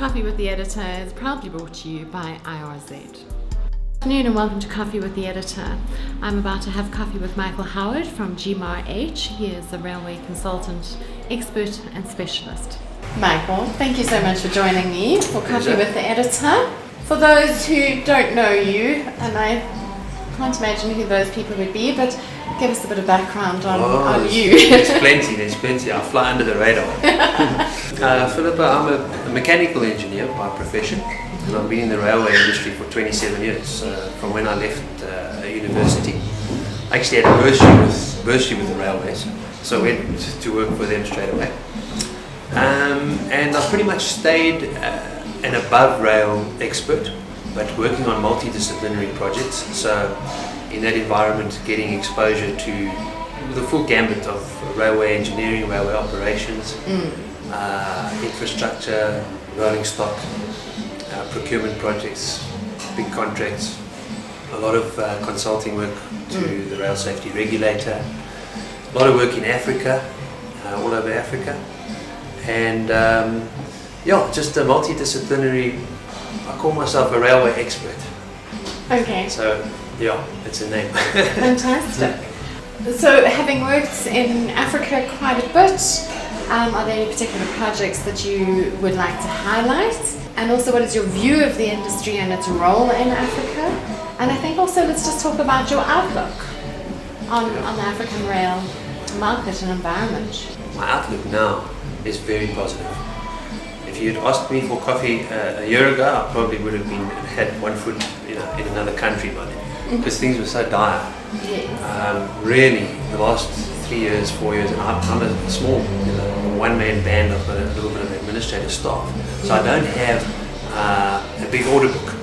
Coffee with the Editor is proudly brought to you by IRZ. Good afternoon and welcome to Coffee with the Editor. I'm about to have coffee with Michael Howard from GMAR-H. He is a railway consultant, expert and specialist. Michael, thank you so much for joining me for Coffee with the Editor. For those who don't know you, and I can't imagine who those people would be, but give us a bit of background on you. There's plenty. I fly under the radar. Philippa, I'm a mechanical engineer by profession, and I've been in the railway industry for 27 years, from when I left university. I actually had a bursary with the railways, so I went to work for them straight away. And I've pretty much stayed an above rail expert, but working on multidisciplinary projects. So in that environment, getting exposure to the full gambit of railway engineering, railway operations, infrastructure, rolling stock, procurement projects, big contracts, a lot of consulting work to the rail safety regulator, a lot of work in Africa, all over Africa, and just a multidisciplinary. I call myself a railway expert. Okay. So, it's a name. Fantastic. So, having worked in Africa quite a bit, are there any particular projects that you would like to highlight? And also, what is your view of the industry and its role in Africa? And I think also let's just talk about your outlook on the African rail market and environment. My outlook now is very positive. If you had asked me for coffee a year ago, I probably would have had one foot in another country by then, because things were so dire. Yes. Really, the last 3 years, 4 years, and I'm a small, one-man band. I've got a little bit of administrative staff, so I don't have a big order book.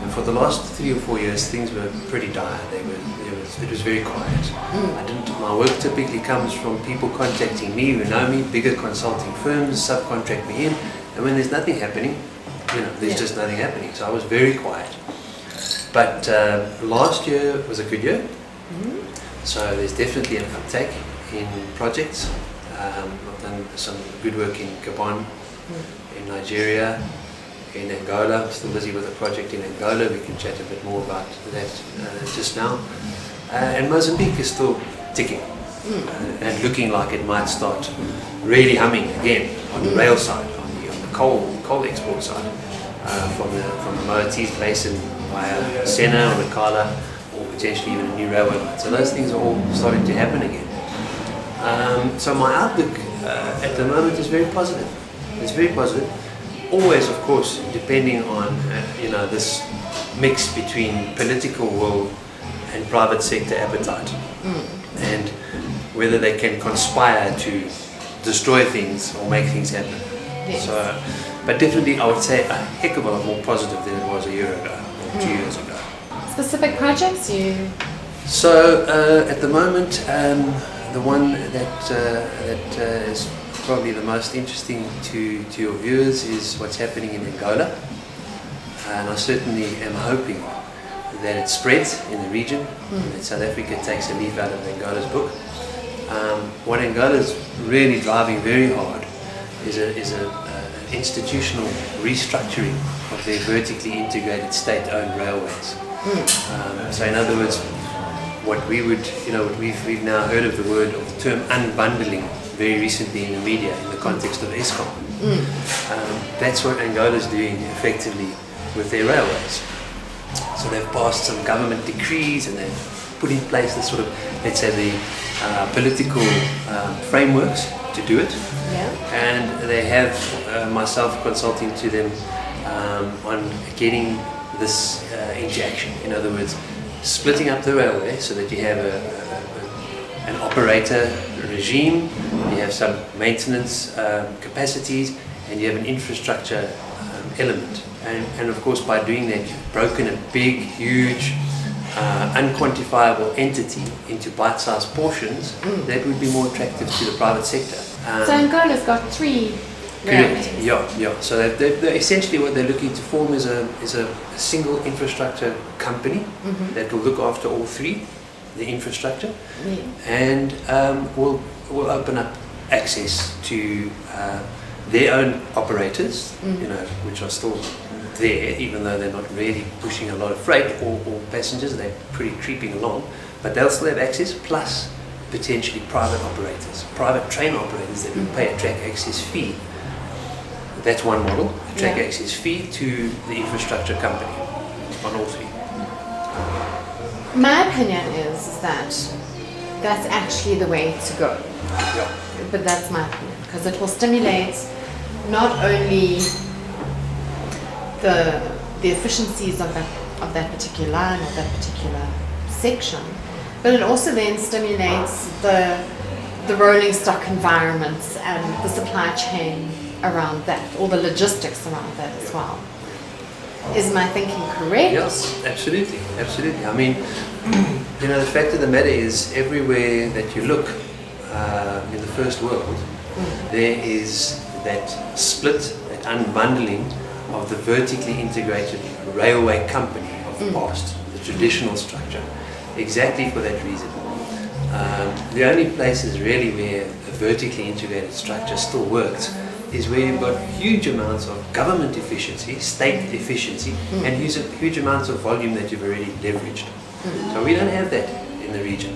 And for the last 3 or 4 years, things were pretty dire. It was very quiet. My work typically comes from people contacting me who know me, bigger consulting firms subcontract me in, and when there's nothing happening, there's just nothing happening. So I was very quiet. But last year was a good year. So there's definitely an uptake in projects. I've done some good work in Gabon, in Nigeria, in Angola. I'm still busy with a project in Angola. We can chat a bit more about that just now. And Mozambique is still ticking and looking like it might start really humming again on the rail side, on the coal export side, from the Moatize Basin via Senna or Nacala, or potentially even a new railway line. So those things are all starting to happen again. So my outlook at the moment is very positive. It's very positive. Always, of course, depending on this mix between political will and private sector appetite, and whether they can conspire to destroy things or make things happen. Yes. So, but definitely, I would say a heck of a lot more positive than it was a year ago or 2 years ago. Specific projects you? So at the moment, the one that is probably the most interesting to your viewers is what's happening in Angola, and I certainly am hoping that it spreads in the region, that South Africa takes a leaf out of Angola's book. What Angola is really driving very hard is an institutional restructuring of their vertically integrated state-owned railways. So in other words, what we've now heard of the term unbundling very recently in the media in the context of Eskom. That's what Angola is doing effectively with their railways. So they've passed some government decrees and they've put in place the sort of, let's say, the political frameworks to do it. And they have myself consulting to them on getting this into action. In other words, splitting up the railway so that you have an operator regime, you have some maintenance capacities, and you have an infrastructure element. And of course, by doing that, you've broken a big, huge, unquantifiable entity into bite-sized portions that would be more attractive to the private sector. So Angola's got 3 railways. Yeah. So they're essentially what they're looking to form is a single infrastructure company that will look after all 3, the infrastructure, and will open up access to their own operators, which are still there, even though they're not really pushing a lot of freight or passengers, they're pretty creeping along, but they'll still have access, plus potentially private operators, private train operators that will pay a track access fee. That's one model, a track access fee to the infrastructure company on all three. My opinion is that that's actually the way to go. Yeah. But that's my opinion, because it will stimulate not only the efficiencies of that particular line or that particular section, but it also then stimulates the rolling stock environments and the supply chain around that, all the logistics around that as well. Is my thinking correct? Yes, absolutely, absolutely. I mean, the fact of the matter is, everywhere that you look in the first world, there is that split, that unbundling of the vertically integrated railway company of the past, the traditional structure, exactly for that reason. The only places really where a vertically integrated structure still works is where you've got huge amounts of government efficiency, state efficiency, and huge amounts of volume that you've already leveraged. So we don't have that in the region.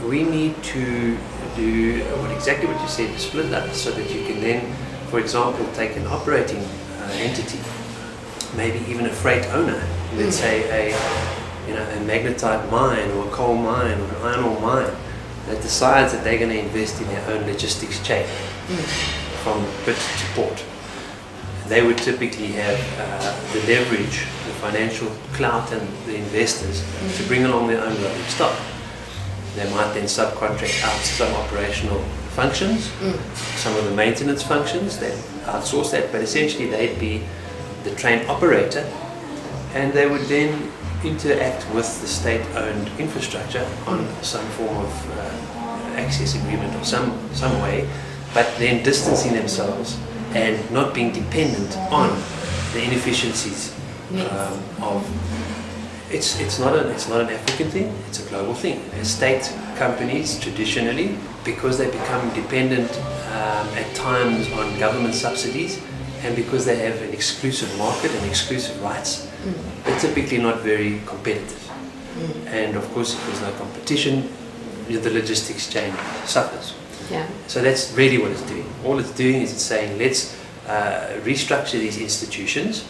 We need to do exactly what you said, split up so that you can then, for example, take an operating entity, maybe even a freight owner, let's say a magnetite mine or a coal mine or an iron ore mine, that decides that they're going to invest in their own logistics chain from pit to port. They would typically have the leverage, the financial clout and the investors to bring along their own rolling stock. They might then subcontract out some operational functions, some of the maintenance functions, they outsource that, but essentially they'd be the train operator, and they would then interact with the state-owned infrastructure on some form of access agreement of some way, but then distancing themselves and not being dependent on the inefficiencies of. It's not an African thing, it's a global thing. State companies traditionally, because they become dependent at times on government subsidies, and because they have an exclusive market and exclusive rights, they're typically not very competitive. And of course, if there's no competition, the logistics chain suffers. Yeah. So that's really what it's doing. All it's doing is it's saying, let's restructure these institutions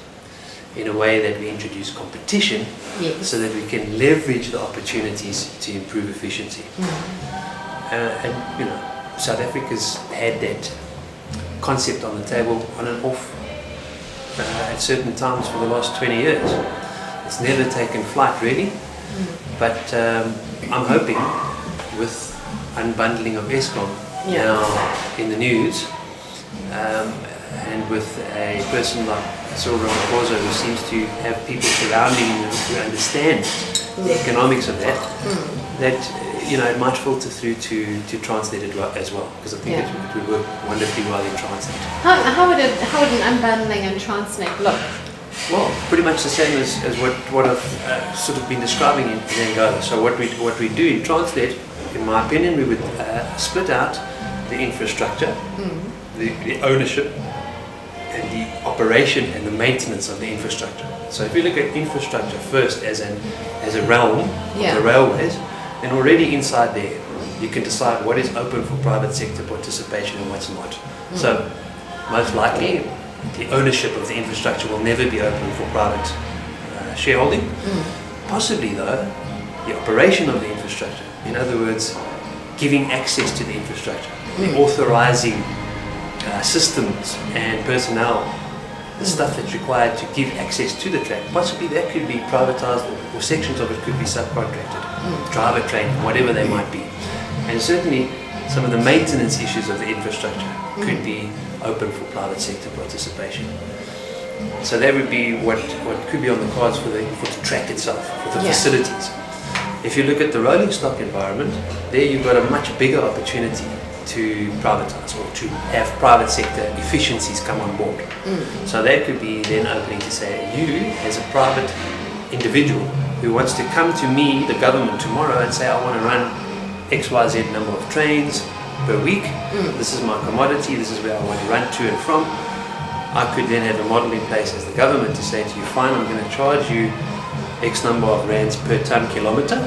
in a way that we introduce competition, so that we can leverage the opportunities to improve efficiency. And South Africa's had that concept on the table on and off at certain times for the last 20 years. It's never taken flight really, but I'm hoping with unbundling of Eskom now in the news, and with a person like Cyril Ramaphosa, who seems to have people surrounding him who understand the economics of that, that it might filter through to Transnet as well, because I think it would work wonderfully well in Transnet. How would an unbundling and Transnet look? Well, pretty much the same as what I've sort of been describing in Angola. So what we do in Transnet, in my opinion, we would split out the infrastructure, the ownership, and the operation and the maintenance of the infrastructure. So if you look at infrastructure first as a realm of the railways, then already inside there you can decide what is open for private sector participation and what's not. So most likely the ownership of the infrastructure will never be open for private shareholding. Possibly though, the operation of the infrastructure, in other words, giving access to the infrastructure, authorizing systems and personnel, the stuff that's required to give access to the track, possibly that could be privatized, or sections of it could be subcontracted, driver training, whatever they might be. And certainly some of the maintenance issues of the infrastructure could be open for private sector participation. So that would be what could be on the cards for the track itself, for the facilities. If you look at the rolling stock environment, there you've got a much bigger opportunity to privatize, or to have private sector efficiencies come on board. So that could be then opening to say, you as a private individual who wants to come to me, the government, tomorrow and say, I want to run XYZ number of trains, per week. This is my commodity, this is where I want to run to and from. I could then have a model in place as the government to say to you, fine, I'm going to charge you X number of rands per ton kilometre,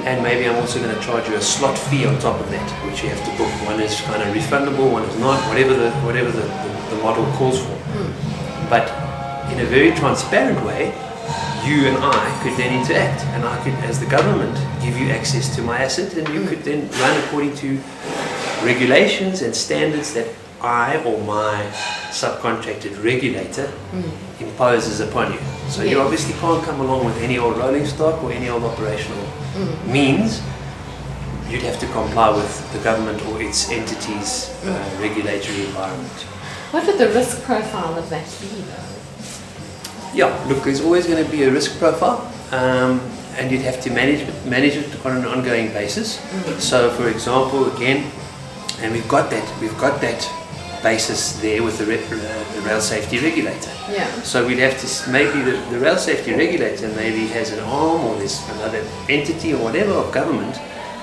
and maybe I'm also going to charge you a slot fee on top of that, which you have to book. One is kind of refundable, one is not, whatever the model calls for. But in a very transparent way, you and I could then interact, and I could, as the government, give you access to my asset, and you could then run according to regulations and standards that I or my subcontracted regulator imposes upon you. So you obviously can't come along with any old rolling stock or any old operational means. You'd have to comply with the government or its entities' regulatory environment. What would the risk profile of that be, though? Yeah, look, there's always going to be a risk profile, and you'd have to manage it on an ongoing basis. So, for example, again, and we've got that basis there with the rail safety regulator. Yeah. So we'd have to, maybe the rail safety regulator maybe has an arm, or there's another entity or whatever of government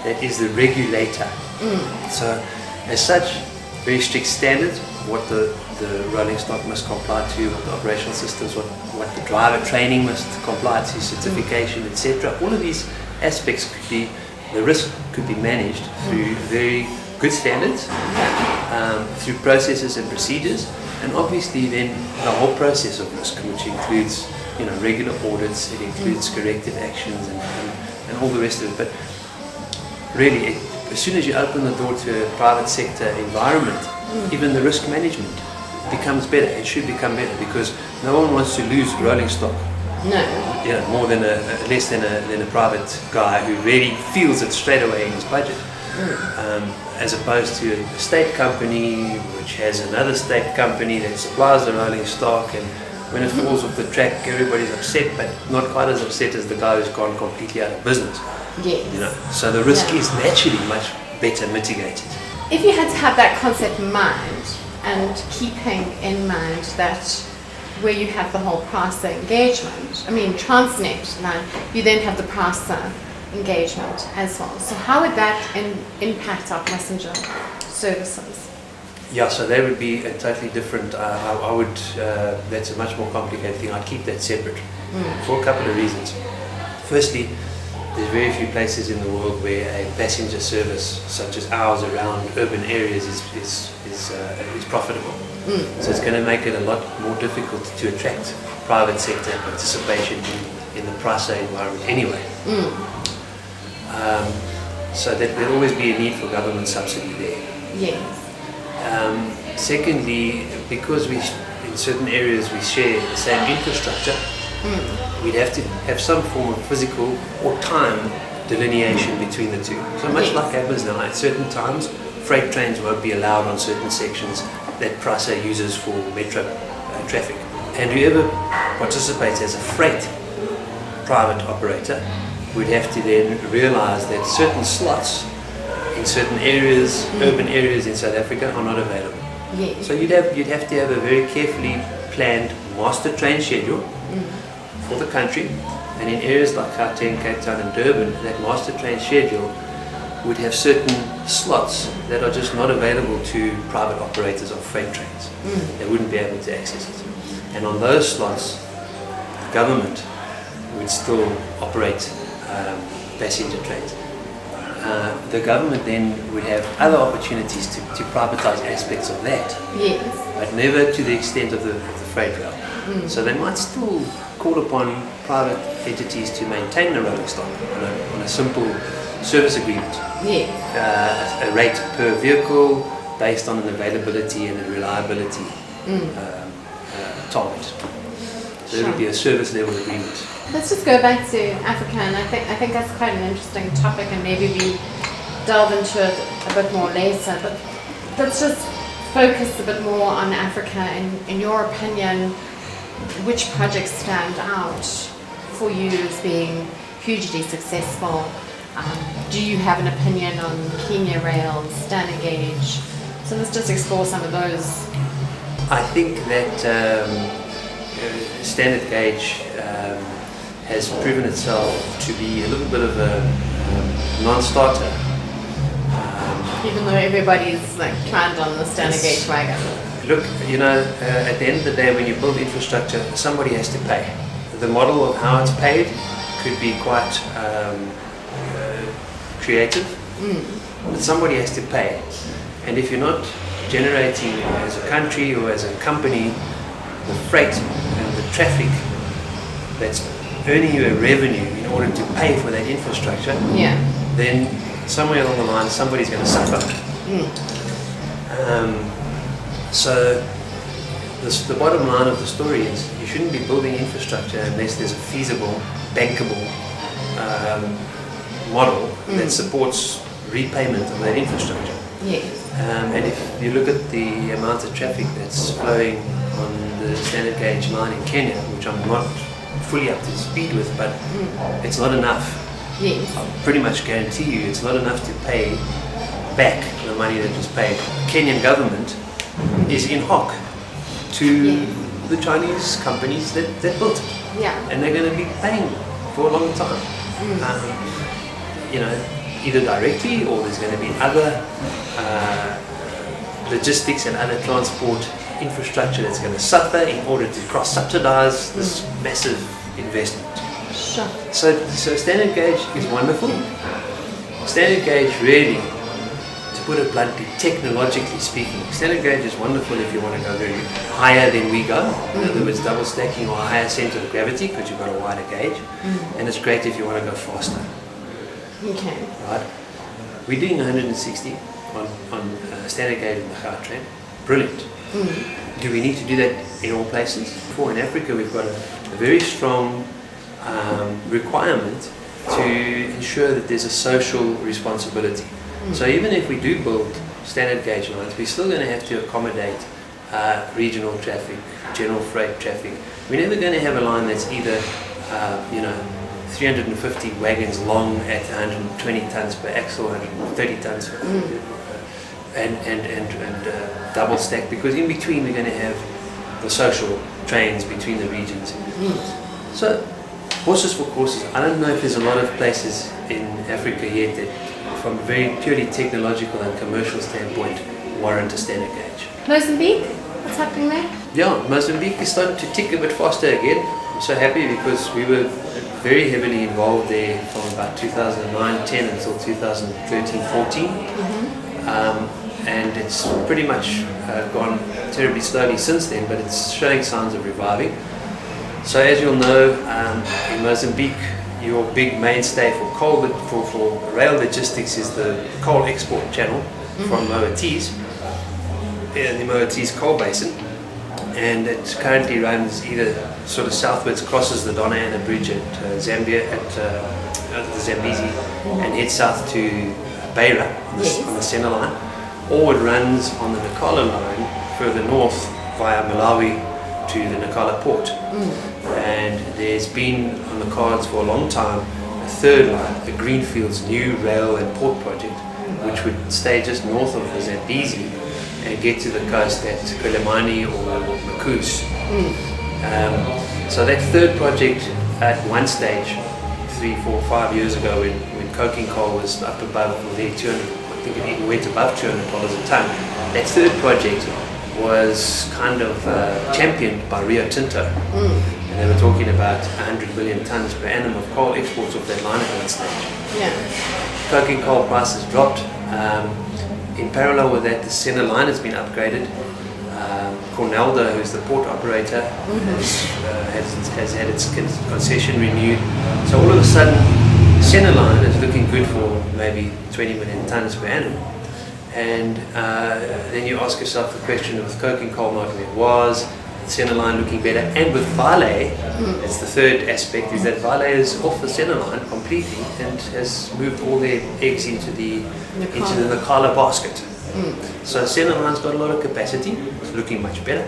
that is the regulator. So as such, very strict standards, what the rolling stock must comply to, what the operational systems, what the driver training must comply to, certification, etc. All of these aspects could be, the risk could be managed through very good standards, through processes and procedures, and obviously then the whole process of risk, which includes, you know, regular audits, it includes corrective actions and all the rest of it. But really, as soon as you open the door to a private sector environment, even the risk management becomes better. It should become better, because no one wants to lose rolling stock. No. You know, more than less than a private guy who really feels it straight away in his budget. As opposed to a state company which has another state company that supplies the rolling stock, and when it falls off the track, everybody's upset, but not quite as upset as the guy who's gone completely out of business. Yes. You know, so the risk is naturally much better mitigated. If you had to have that concept in mind, and keeping in mind that where you have the whole pricer engagement, I mean Transnet, now you then have the pricer engagement as well. So how would that impact our passenger services? Yeah, so that would be a totally different, I would, that's a much more complicated thing. I'd keep that separate for a couple of reasons. Firstly, there's very few places in the world where a passenger service such as ours around urban areas is profitable. So it's going to make it a lot more difficult to attract private sector participation in the pricer environment anyway. So that there'll always be a need for government subsidy there. Yes. Secondly, because in certain areas we share the same infrastructure, we'd have to have some form of physical or time delineation between the two. So much like happens now, at certain times, freight trains won't be allowed on certain sections that pricer uses for metro traffic. And whoever participates as a freight private operator would have to then realize that certain slots in certain areas, urban areas in South Africa, are not available. Yes. So you'd have to have a very carefully planned master train schedule for the country, and in areas like Gauteng, Cape Town and Durban, that master train schedule would have certain slots that are just not available to private operators of freight trains. They wouldn't be able to access it. And on those slots, the government would still operate passenger trains. The government then would have other opportunities to privatize aspects of that, Yes. but never to the extent of the freight rail. So they might still call upon private entities to maintain the rolling stock on a simple service agreement, Yes. a rate per vehicle based on an availability and a reliability target. So it would be a service level agreement. Let's just go back to Africa, and I think that's quite an interesting topic, and maybe we delve into it a bit more later. But let's just focus a bit more on Africa. In your opinion, which projects stand out for you as being hugely successful? Do you have an opinion on Kenya Rail, Standard Gauge? So let's just explore some of those. I think that Standard Gauge has proven itself to be a little bit of a non-starter Even though everybody's like climbed on the standard gauge wagon. Look, at the end of the day, when you build infrastructure, somebody has to pay. The model of how it's paid could be quite creative, but somebody has to pay. And if you're not generating as a country or as a company the freight and the traffic that's earning you a revenue in order to pay for that infrastructure, then somewhere along the line somebody's going to suffer. So the bottom line of the story is you shouldn't be building infrastructure unless there's a feasible, bankable model that supports repayment of that infrastructure. And if you look at the amount of traffic that's flowing on the standard gauge line in Kenya, which I'm not fully up to speed with, but it's not enough. I'll pretty much guarantee you it's not enough to pay back the money that was paid. The Kenyan government is in hock to the Chinese companies that built it. And they're going to be paying for a long time. Either directly or there's going to be other logistics and other transport infrastructure that's going to suffer in order to cross-subsidize this massive investment. So standard gauge is wonderful. Standard gauge really, to put it bluntly, technologically speaking, standard gauge is wonderful if you want to go very higher than we go. In other words, double stacking or higher center of gravity because you've got a wider gauge. And it's great if you want to go faster. Right? We're doing 160 on standard gauge in the Gautrain. Brilliant. Do we need to do that in all places? In Africa, we've got a very strong requirement to ensure that there's a social responsibility. So even if we do build standard gauge lines, we're still going to have to accommodate regional traffic, general freight traffic. We're never going to have a line that's either 350 wagons long at 120 tons per axle, 130 tons per and double stack, because in between we're going to have the social trains between the regions. So horses for courses. I don't know if there's a lot of places in Africa yet that from a very purely technological and commercial standpoint warrant a standard gauge. Mozambique, what's happening there? Yeah, Mozambique is starting to tick a bit faster again. I'm so happy because we were very heavily involved there from about 2009-10 until 2013-14. And it's pretty much gone terribly slowly since then, but it's showing signs of reviving. So as you'll know, in Mozambique, your big mainstay for rail logistics is the coal export channel from Moatize, the Moatize coal basin. And it currently runs either sort of southwards, crosses the Dona Ana Bridge at Zambia, at the Zambezi, and heads south to Beira on the center line, or it runs on the Nacala line further north via Malawi to the Nacala port. And there's been on the cards for a long time a third line, the Greenfields new rail and port project, which would stay just north of the Zambezi and get to the coast at Quelimane or Makus. So that third project at one stage, 3, 4, 5 years ago when coking coal was up above, I think it even went above $200 a ton, that third project was kind of championed by Rio Tinto. And they were talking about 100 million tons per annum of coal exports off that line at one stage. Coking coal prices dropped. In parallel with that, the center line has been upgraded. Cornelda, who's the port operator, has had its concession renewed. So all of a sudden, center line is looking good for maybe 20 million tons per annum. And then you ask yourself the question of coking coal not where it was, the center line looking better, and with Vale, that's the third aspect, is that Vale is off the center line completely and has moved all their eggs into the Nacala basket. So center line's got a lot of capacity, it's looking much better.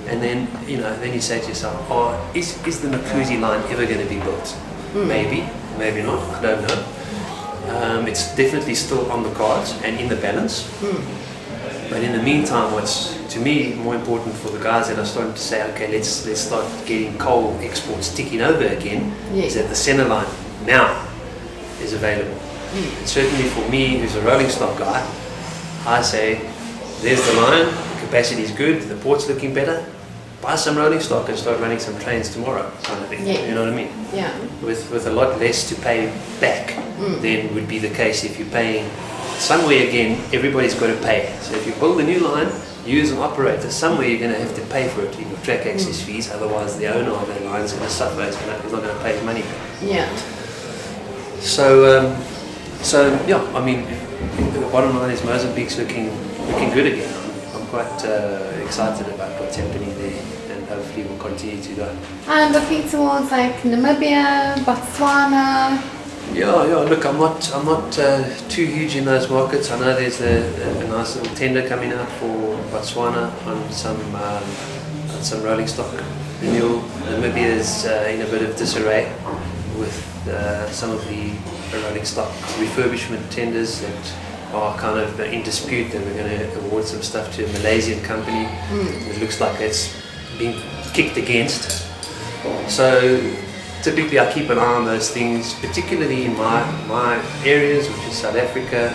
And then you say to yourself, is the Makuzi line ever going to be built? Maybe, maybe not, I don't know. It's definitely still on the cards and in the balance. But in the meantime, what's to me more important for the guys that are starting to say, okay, let's start getting coal exports ticking over again, is that the center line now is available. And certainly for me, who's a rolling stock guy, I say, there's the line, the capacity is good, the port's looking better. Buy some rolling stock and start running some trains tomorrow, kind of thing. Yeah. You know what I mean? Yeah. With a lot less to pay back than would be the case if you're paying somewhere. Again, everybody's got to pay. So if you build a new line, use an operator, somewhere you're going to have to pay for it. You've got track access fees, otherwise the owner of that line is going to suffer. He's not going to pay his money back. Yeah. So yeah, I mean, the bottom line is Mozambique's looking good again. I'm quite excited about what's happening there, and hopefully we'll continue to go. And looking towards like Namibia, Botswana. Yeah. Look, I'm not too huge in those markets. I know there's a nice little tender coming out for Botswana on some rolling stock renewal. Namibia is in a bit of disarray with some of the rolling stock refurbishment tenders that are kind of in dispute, and we're going to award some stuff to a Malaysian company. It looks like it's being kicked against. So typically I keep an eye on those things, particularly in my areas, which is South Africa,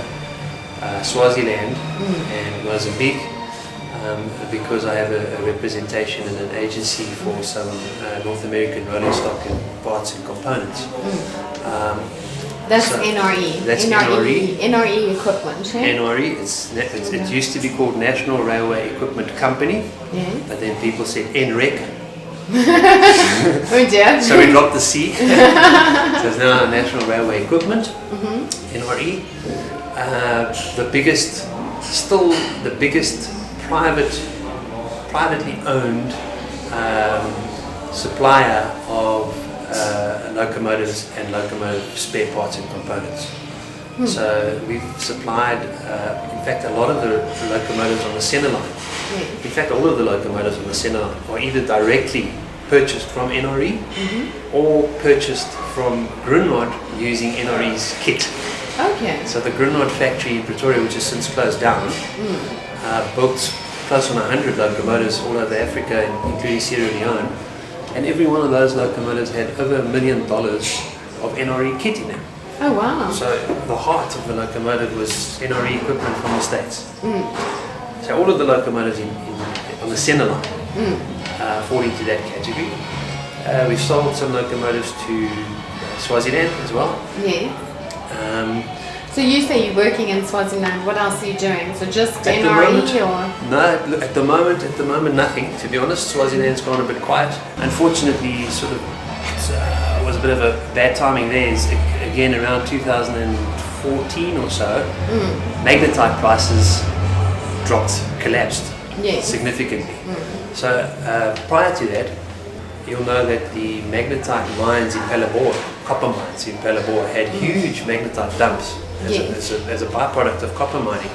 Swaziland and Mozambique, because I have a representation in an agency for some North American rolling stock and parts and components. That's So, NRE. that's NRE. NRE equipment, right? NRE, it used to be called National Railway Equipment Company, Yeah. but then people said NREC, Oh dear. so we dropped the C. So it's now National Railway Equipment, NRE. Still the biggest privately owned supplier of locomotives and locomotive spare parts and components. So we've supplied, in fact, a lot of the locomotives on the Senna line. In fact, all of the locomotives on the Senna line are either directly purchased from NRE or purchased from Grunrod using NRE's kit. Okay. So the Grunrod factory in Pretoria, which has since closed down, built close on 100 locomotives all over Africa, including Sierra Leone. And every one of those locomotives had over $1 million of NRE kit in them. Oh wow. So the heart of the locomotive was NRE equipment from the States. So all of the locomotives on the Senna line fall into that category. We've sold some locomotives to Swaziland as well. Yeah. So you say you're working in Swaziland. What else are you doing? So just At the NRE moment- or? No, look, at the moment nothing, to be honest. Swaziland's gone a bit quiet. Unfortunately, sort of was a bit of a bad timing there. Is again around 2014 or so, magnetite prices collapsed Yes. significantly. So prior to that, you'll know that the magnetite mines in Phalaborwa, copper mines in Phalaborwa, had huge magnetite dumps as a byproduct of copper mining.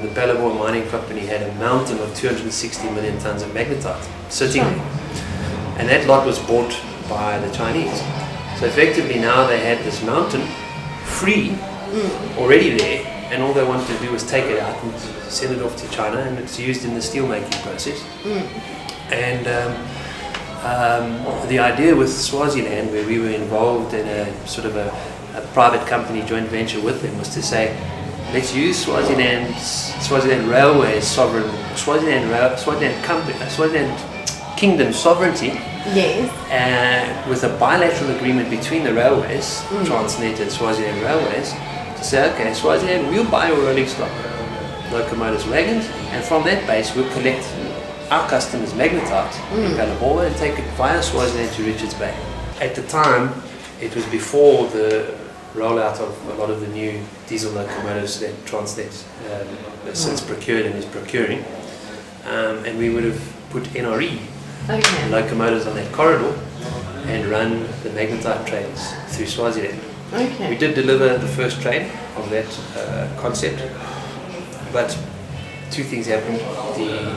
The Phalaborwa Mining Company had a mountain of 260 million tons of magnetite sitting there. And that lot was bought by the Chinese. So effectively now they had this mountain free already there, and all they wanted to do was take it out and send it off to China, and it's used in the steel making process. And the idea with Swaziland, where we were involved in a sort of a private company joint venture with them, was to say, let's use Swaziland Railways sovereign, Swaziland Kingdom sovereignty, Yes. with a bilateral agreement between the railways, Transnet and Swaziland Railways, to say, okay, Swaziland, we'll buy your rolling stock, locomotives, wagons, and from that base we'll collect our customers' magnetite in Phalaborwa and take it via Swaziland to Richards Bay. At the time, it was before the rollout of a lot of the new diesel locomotives that Transnet has since procured and is procuring, and we would have put NRE locomotives on that corridor and run the magnetite trains through Swaziland. Okay. We did deliver the first train of that concept, but two things happened. The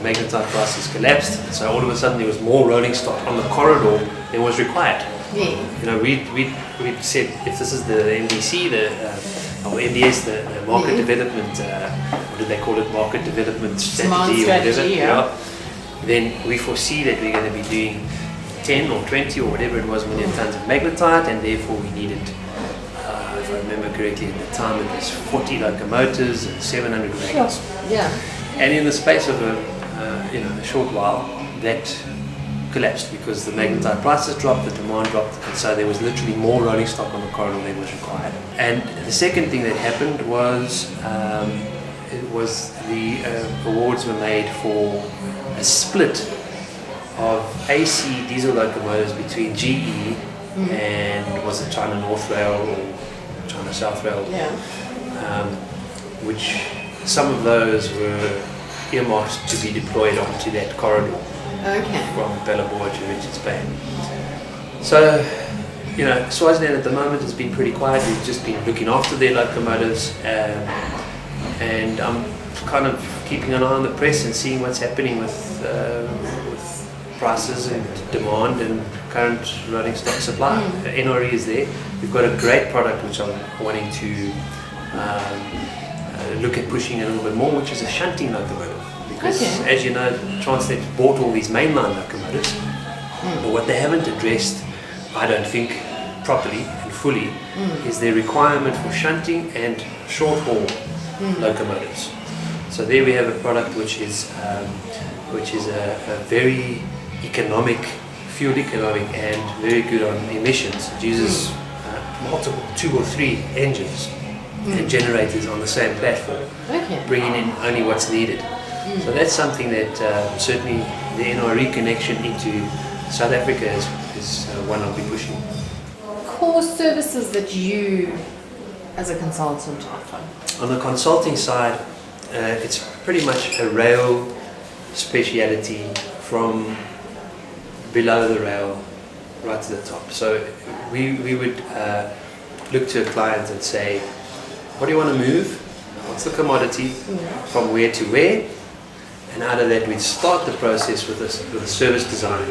magnetite prices collapsed, so all of a sudden there was more rolling stock on the corridor than was required. Yeah. You know, we said, if this is the MDC, or MDS, the market development, what did they call it, market development strategy, or whatever, then we foresee that we're going to be doing 10 or 20 or whatever it was million tons of magnetite, and therefore we needed I remember correctly, at the time it was 40 locomotives and 700 wagons. Yeah. And in the space of a short while, that collapsed because the magnetite prices dropped, the demand dropped, and so there was literally more rolling stock on the corridor than was required. And the second thing that happened was the awards were made for a split of AC diesel locomotives between GE and was it China North Rail or China South Rail, which some of those were earmarked to be deployed onto that corridor. Okay. From Bellabor to Richards Bay. So, Swaziland at the moment has been pretty quiet. We've just been looking after their locomotives, and I'm kind of keeping an eye on the press and seeing what's happening with prices and demand and current rolling stock supply. NRE is there. We've got a great product which I'm wanting to look at pushing a little bit more, which is a shunting locomotive. Because, as you know, Transnet bought all these mainline locomotives, but what they haven't addressed, I don't think, properly and fully, is their requirement for shunting and short-haul locomotives. So there we have a product which is a very economic, fuel economic, and very good on emissions. It uses multiple 2 or 3 engines and generators on the same platform, bringing in only what's needed. So that's something that certainly the NRE connection into South Africa is one I'll be pushing. Core services that you, as a consultant, offer? On the consulting side, it's pretty much a rail speciality from below the rail right to the top. So we would look to a client and say, what do you want to move? What's the commodity? From where to where? And out of that, we'd start the process with a service design.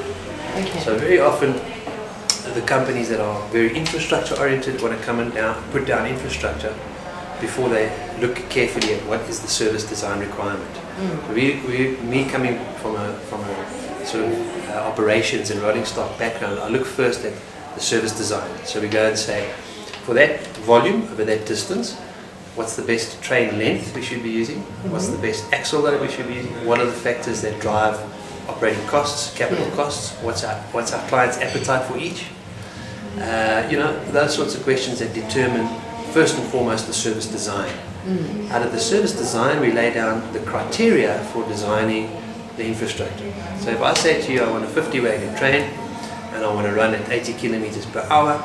So very often, the companies that are very infrastructure oriented want to come and put down infrastructure before they look carefully at what is the service design requirement. So me coming from a sort of operations and rolling stock background, I look first at the service design. So we go and say, for that volume over that distance, what's the best train length we should be using? What's the best axle load we should be using? What are the factors that drive operating costs, capital costs? What's our client's appetite for each? Those sorts of questions that determine first and foremost the service design. Out of the service design, we lay down the criteria for designing the infrastructure. So if I say to you, I want a 50 wagon train and I want to run at 80 kilometers per hour,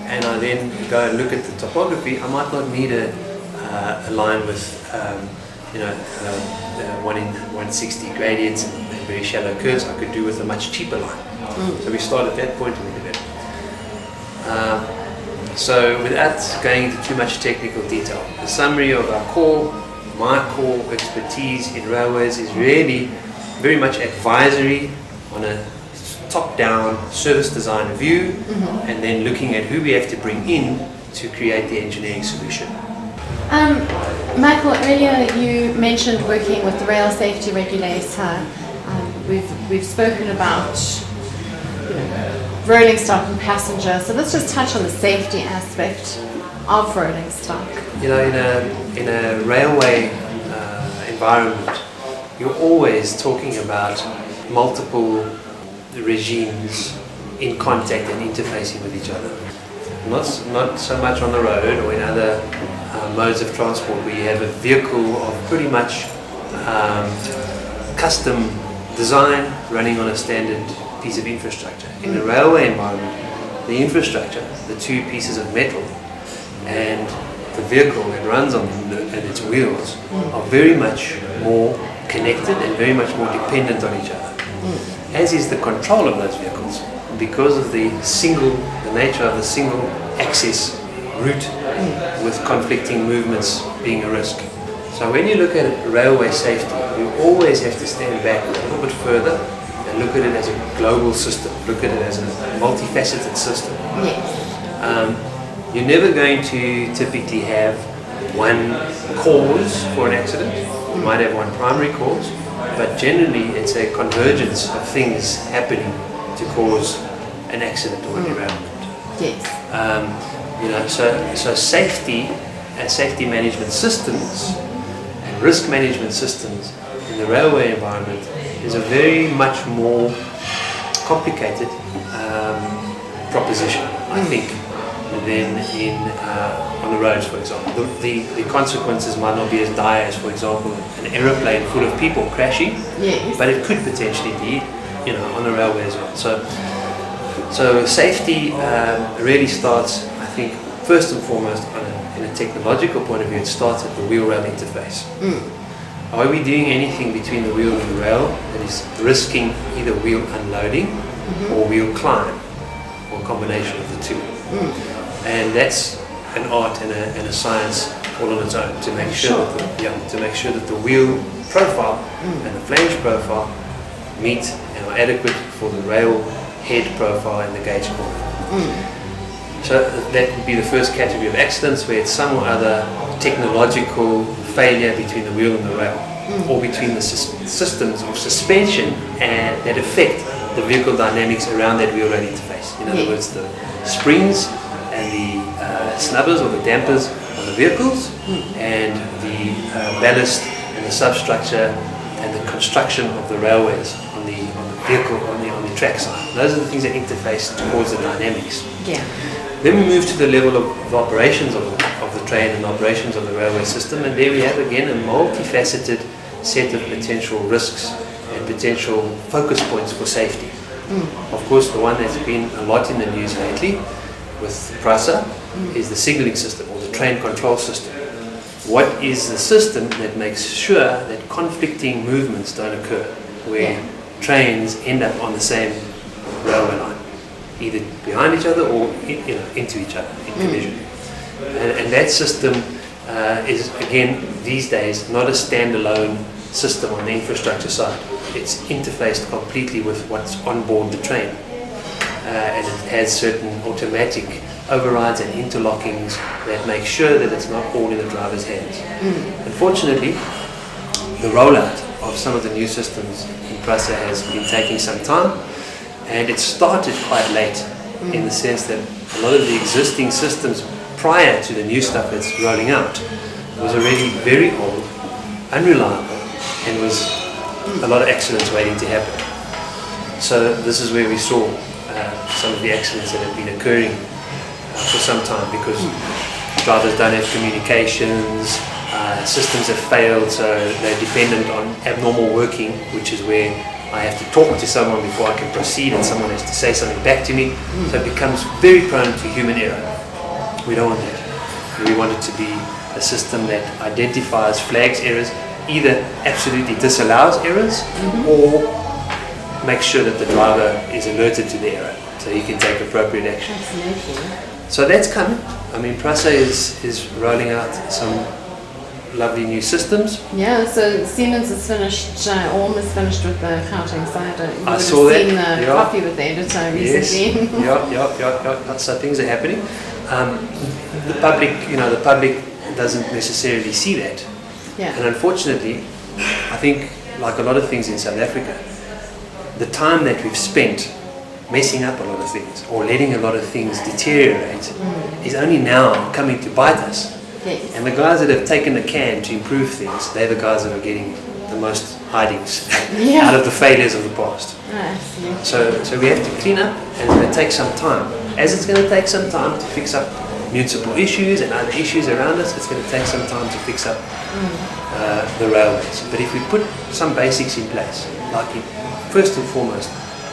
and I then go and look at the topography, I might not need a line with 1 in 160 gradients and very shallow curves. I could do with a much cheaper line. So we start at that point and we develop. So without going into too much technical detail, the summary of my core expertise in railways is really very much advisory on a top-down service design view, and then looking at who we have to bring in to create the engineering solution. Michael, earlier you mentioned working with the rail safety regulator. We've spoken about rolling stock and passenger, so let's just touch on the safety aspect of rolling stock. In a railway environment, you're always talking about multiple regimes in contact and interfacing with each other. Not so much on the road or in other modes of transport where you have a vehicle of pretty much custom design running on a standard piece of infrastructure. In a railway environment, the infrastructure, the 2 pieces of metal, and the vehicle that runs on its wheels are very much more connected and very much more dependent on each other. As is the control of those vehicles, because of the nature of the single access route with conflicting movements being a risk. So when you look at railway safety, you always have to stand back a little bit further and look at it as a global system, look at it as a multifaceted system. You're never going to typically have one cause for an accident. You might have one primary cause, but generally it's a convergence of things happening to cause an accident or a derailment. So safety and safety management systems and risk management systems in the railway environment is a very much more complicated proposition, I think, than on the roads, for example. The consequences might not be as dire as, for example, an aeroplane full of people crashing, Yes. but it could potentially be, on the railway as well. So safety really starts, I think, first and foremost, in a technological point of view, it starts at the wheel-rail interface. Are we doing anything between the wheel and the rail that is risking either wheel unloading or wheel climb, or a combination of the two? And that's an art and a science all on its own, to make sure that the wheel profile and the flange profile meet and are adequate for the rail head profile and the gauge corner. So that would be the first category of accidents, where it's some or other technological failure between the wheel and the rail, or between the systems of suspension and that affect the vehicle dynamics around that wheel-rail interface. In other words, the springs and the snubbers or the dampers on the vehicles, and the ballast and the substructure and the construction of the railways on the vehicle, on the track side. Those are the things that interface towards the dynamics. Yeah. Then we move to the level of operations of the train and operations of the railway system, and there we have again a multifaceted set of potential risks and potential focus points for safety. Of course, the one that's been a lot in the news lately with PRASA is the signalling system, or the train control system. What is the system that makes sure that conflicting movements don't occur, where trains end up on the same railway line, either behind each other or into each other in collision? And that system is, again, these days not a standalone system on the infrastructure side. It's interfaced completely with what's on board the train, and it has certain automatic overrides and interlockings that make sure that it's not all in the driver's hands. Unfortunately, the rollout of some of the new systems in PRASA has been taking some time, and it started quite late, in the sense that a lot of the existing systems prior to the new stuff that's rolling out was already very old, unreliable, and was a lot of accidents waiting to happen. So this is where we saw some of the accidents that have been occurring for some time, because drivers don't have communications, systems have failed, so they're dependent on abnormal working, which is where I have to talk to someone before I can proceed, and someone has to say something back to me. So it becomes very prone to human error. We don't want that. We want it to be a system that identifies, flags errors, either absolutely disallows errors, or makes sure that the driver is alerted to the error so he can take appropriate action. Absolutely. So that's coming. I mean, PRASA is rolling out some lovely new systems. Yeah, so Siemens is finished, almost finished with the Gauteng side. You would have saw that. seen the coffee with the editor recently. Yes. So things are happening. The public doesn't necessarily see that. Yeah. And unfortunately, I think, like a lot of things in South Africa, the time that we've spent messing up a lot of things or letting a lot of things deteriorate is only now coming to bite us. Yes. And the guys that have taken the can to improve things, they're the guys that are getting the most hidings out of the failures of the past. Absolutely. So we have to clean up, and it's going to take some time. As it's going to take some time to fix up municipal issues and other issues around us, it's going to take some time to fix up the railways. But if we put some basics in place, first and foremost,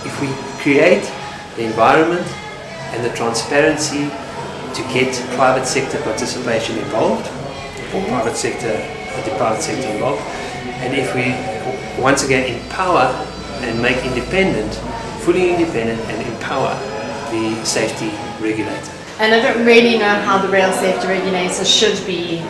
if we create the environment and the transparency to get private sector participation involved, or the private sector involved, and if we once again empower and make fully independent and empower the safety regulator. And I don't really know how the rail safety regulator should be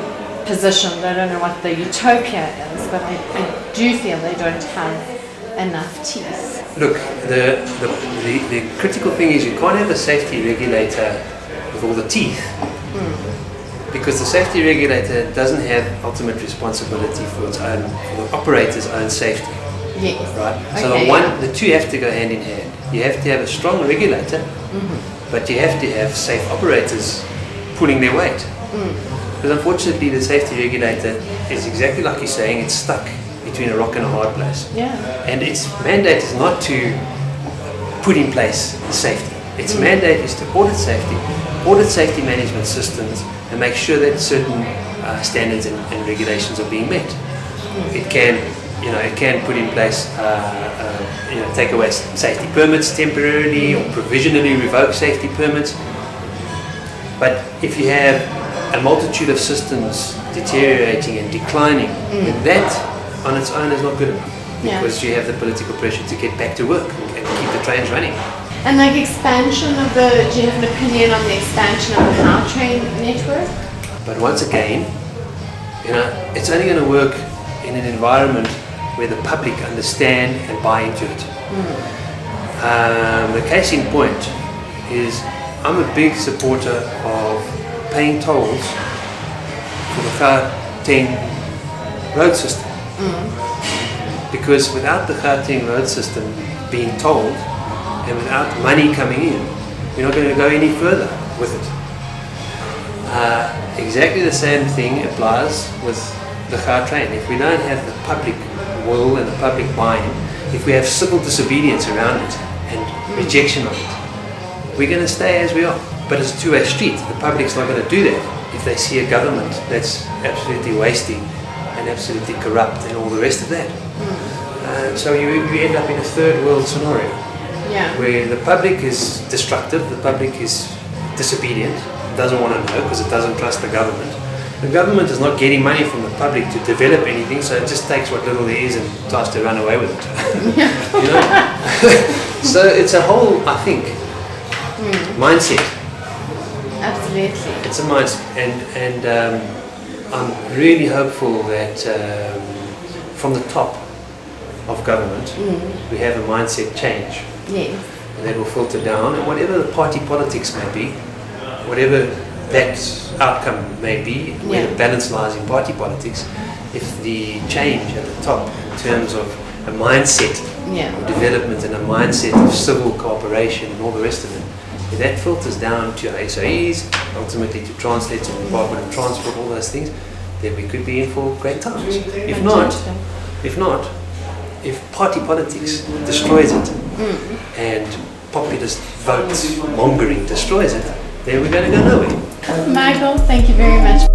positioned. I don't know what the utopia is, but I do feel they don't have enough teeth. Look, the critical thing is you can't have a safety regulator with all the teeth, because the safety regulator doesn't have ultimate responsibility for the operator's own safety. Yes. Right. So Okay, the two have to go hand in hand. You have to have a strong regulator, but you have to have safe operators pulling their weight. Because unfortunately the safety regulator is exactly like you're saying, it's stuck between a rock and a hard place. Yeah. And its mandate is not to put in place safety. Its mandate is to audit safety management systems, and make sure that certain standards and regulations are being met. It can, it can put in place, take away safety permits temporarily, or provisionally revoke safety permits. But if you have a multitude of systems deteriorating and declining, then that on its own is not good enough, because you have the political pressure to get back to work and keep the trains running. And like expansion of do you have an opinion on the expansion of the Gautrain network? But once again, it's only going to work in an environment where the public understand and buy into it. The case in point is, I'm a big supporter of paying tolls for the Gauteng road system. Because without the Gauteng road system being tolled, and without money coming in, we're not going to go any further with it. Exactly the same thing applies with the Gautrain. If we don't have the public will and the public buy-in, if we have civil disobedience around it and rejection of it, we're going to stay as we are. But it's a two-way street. The public's not going to do that if they see a government that's absolutely wasting and absolutely corrupt and all the rest of that. So you end up in a third world scenario, where the public is destructive, the public is disobedient, doesn't want to know because it doesn't trust the government. The government is not getting money from the public to develop anything, so it just takes what little there is and tries to run away with it. So it's a whole, I think, mindset. Absolutely. It's a mindset, and I'm really hopeful that from the top of government we have a mindset change. Yes. And that will filter down, and whatever the party politics may be, whatever that outcome may be, where the balance lies in party politics, if the change at the top in terms of a mindset of development and a mindset of civil cooperation and all the rest of it, if that filters down to SOEs, ultimately to translates and Department of Transport, all those things, then we could be in for great times. If party politics destroys it and populist vote mongering destroys it, then we're going to go nowhere. Michael, thank you very much.